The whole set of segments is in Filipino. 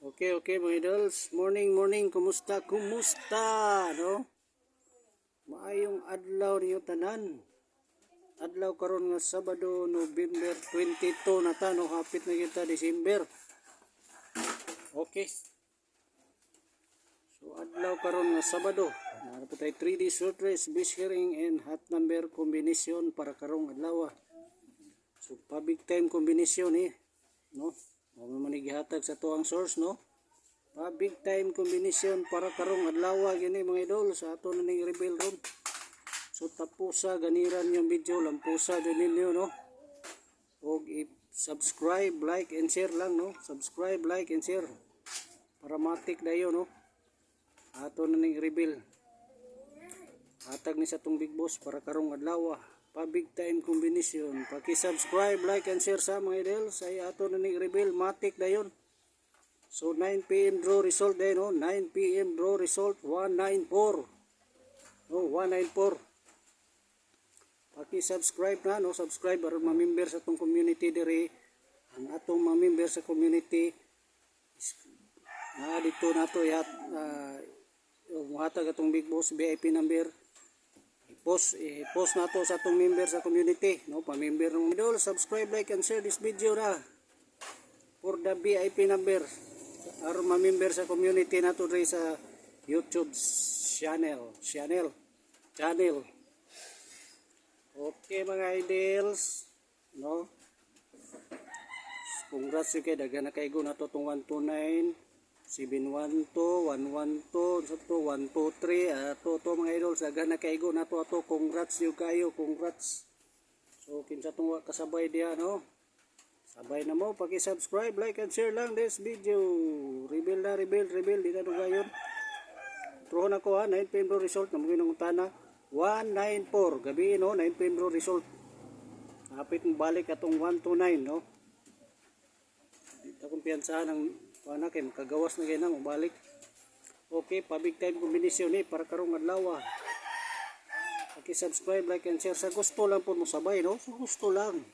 Okay, mga idols. Morning. Kumusta? No? Maayong adlaw niyo tanan. Adlaw karon nga Sabado, November 22 na ta, no? Hapit na kita December. Okay. So, adlaw karon nga Sabado. Naroon po tayo 3D short race, base hearing, and hot number combination para karong adlaw. So, pa-big time combination no? Mo man gihatag sa tuang source, no? Big time combination para karong adlaw gini mga idol sa ato na ning reveal ron. So tapusa ganiran yung video, lampusa din ninyo, no? Og i-subscribe, like and share lang, no? Subscribe, like and share para matik dayo, no? Ato na ning reveal. Hatag ni sa tong Big Boss para karong adlaw. Big time combination. Paki-subscribe, like and share sa mga idol sa ato na ning reveal, matik dayon. So 9 PM draw result din, no? 9 PM draw result 194. No, 194. Paki-subscribe na, no? Subscribe para ma-member sa tong community diri. Ang atong ma-member sa community na dito nato muhatag atong Big Boss VIP number. I-post nato sa atong member sa community, no? Pa-member ng idol, subscribe, like and share this video na for the VIP number. Aron ma-member sa community nato diri sa YouTube channel. Okay mga idols, no? Congrats kay daghan na kaygo nato tong 129, 712, 112, so to 123, ato to mga idols daghan na kaygo nato ato. Congrats yo kayo, congrats. So kinsa tong kasabay diha, no? Sabay na mo, paki-subscribe, like and share lang this video. Reveal di na gayon. Trohon ako 9 PM draw result na mga nangutana 194 gabi, no? 9 PM draw result. Hapit mo balik atong 129, no? Dito kumpiyansahan ng pana kay makagawas na gyud na mo balik. Okay, pa big time combination para karong adlaw. Paki-subscribe, like and share sa gusto lang po mo sabay, no? Sa gusto lang.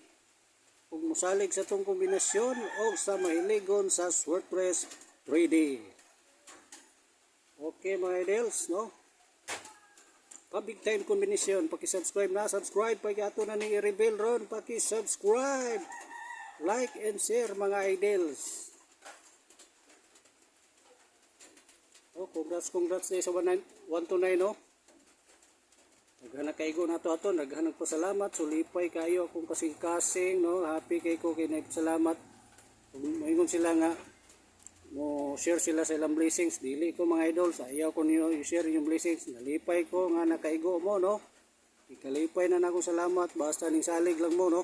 Kung musalig sa itong kombinasyon o sa mahiligon sa Swordpress 3D. Okay mga idols, no? Pa-big time kombinasyon. Paki-subscribe na. Subscribe. Pag-ato na ni i-reveal ron. Paki-subscribe. Like and share mga idols. Oh, congrats na sa 129, no? Naghanap kaygo nato ato, naghanap po salamat, sulipay kayo akong kasing-kasing, no? Happy kay ko kay salamat. Moingon sila nga mo share sila sa ilang blessings, dili ko mga idol sa ayaw ko niyo i-share yung blessings. Nalipay ko nga nakaigo mo, no? Ikalipay na nako salamat, basta ning salig lang mo, no?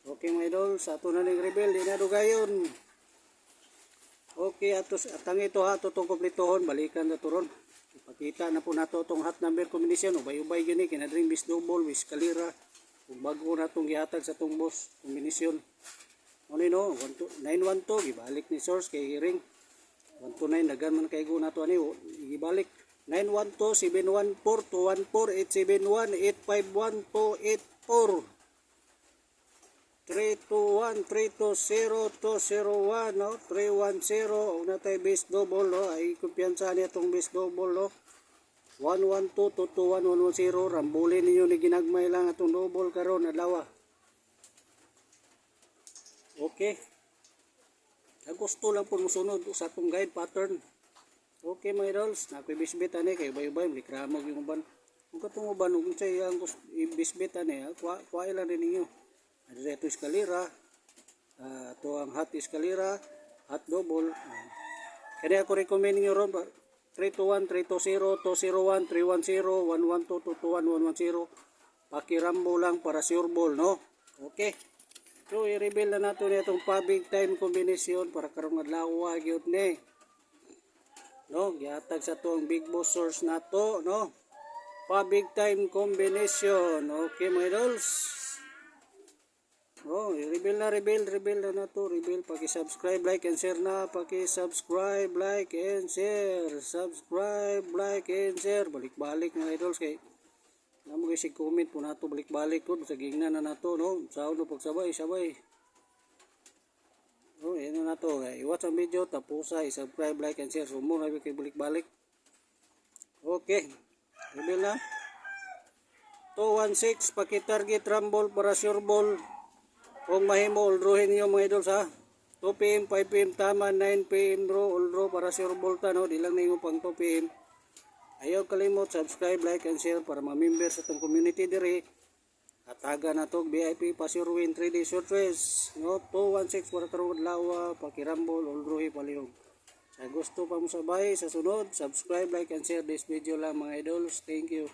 Okay mga idol, sa ato na ning rebel, di na dugayon. Okay, atang ito ha, tutong kompletohon, balikan na turon. Ipakita na po nato itong hot number combination. Ubay-ubay yun kinadring bis double, bis kalira. Kung bago na itong gihatag sa itong boss combination. Ano no? 912, ibalik ni source kay ring. 129, dagan man kay go na ito. Ibalik. 912, 714, 214, 871, 851, 284. 321, 320, 201, no? 310, huwag na tayo base double, no? Ay kumpiyansa niya itong base double, no? 112, 221, 110, rambulin ninyo ni ginagmay lang itong double karon adlaw. Okay. Gusto lang po musunod sa itong guide pattern. Okay mga idols, nakibisbit ani kay bay-bay, likramog yung uban. Kung katong uban, kung siya yung bisbit ani, kuha lang rin ninyo. Ito eskalera, ito ang hot eskalera, hot double. Kaya ako recommend nyo ron, 321, 320, 201, 310, 112, 221, 110. Pakirambo lang para sure ball, no? Okay. So, i-reveal na natin itong pa-big time combination para karong adlaw gyud ni. No, gihatag sa itong Big Boss source na to, no? Pa-big time combination. Okay, my idols. Oh, reveal na to, reveal. Paki-subscribe, like and share na. Paki-subscribe, like and share. Subscribe, like and share. Balik-balik mga idols kay namo gyud sig comment po nato balik-balik ko sa gingnan na nato, no. Saon no pagsabay. Oh, eno na na to. I-watch ang video, tapos i-subscribe, like, and share. So, muna kayo balik-balik. Okay. Reveal na. 216, paki-target rumble para sure ball. Kung mahimo, uldrohin niyo mga idol sa 2 PM, 5 PM, tama, 9 PM draw, uldro para sure ball ta, no? Di lang na yung pang 2 PM. Ayaw kalimot, subscribe, like, and share para ma-member sa itong community diri. At taga na to, VIP, pa sure win, 3D short race. No? 216, para karugod lawa, paki-rumble, uldrohi, palihog. Sa gusto pa mo sabay, sa sunod, subscribe, like, and share this video lang mga idols. Thank you.